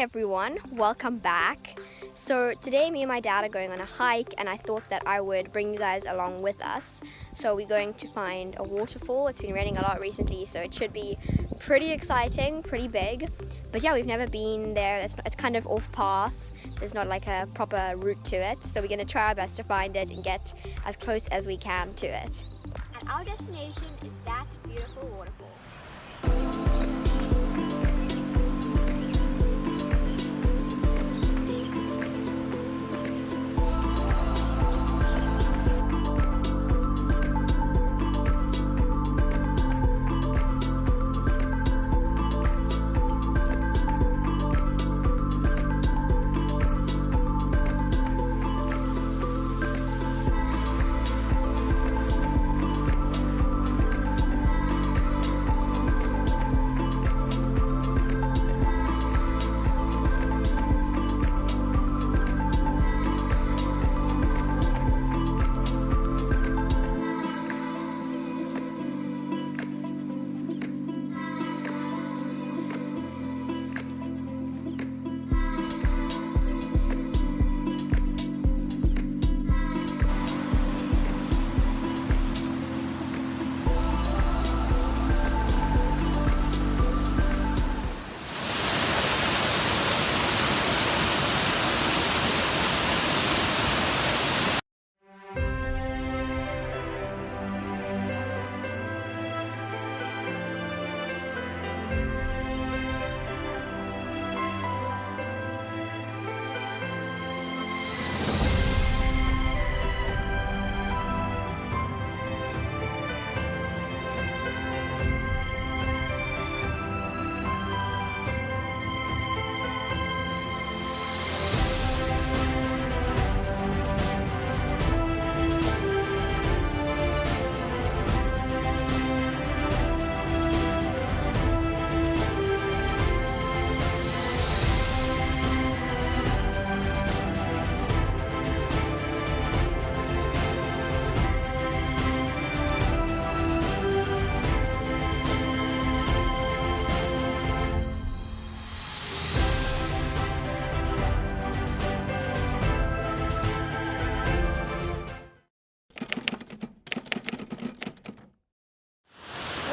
everyone, welcome back. So today me and my dad are going on a hike and I thought that I would bring you guys along with us. So we're going to find a waterfall. It's been raining a lot recently, so it should be pretty exciting, pretty big. But yeah, we've never been there. It's kind of off path. There's not like a proper route to it. So we're going to try our best to find it and get as close as we can to it. And our destination is that beautiful waterfall.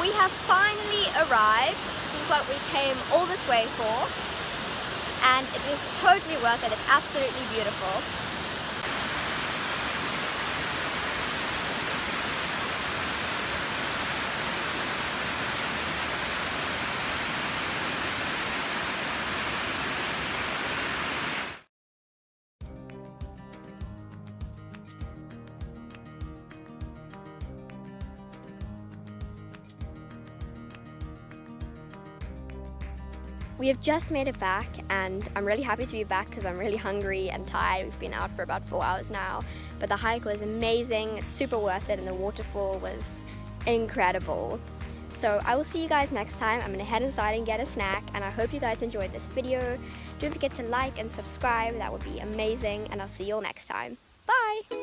We have finally arrived. This is what we came all this way for, and it is totally worth it. It's absolutely beautiful. We have just made it back and I'm really happy to be back because I'm really hungry and tired. We've been out for about 4 hours now, but the hike was amazing, super worth it, and the waterfall was incredible. So I will see you guys next time. I'm gonna head inside and get a snack, and I hope you guys enjoyed this video. Don't forget to like and subscribe, that would be amazing, and I'll see you all next time. Bye!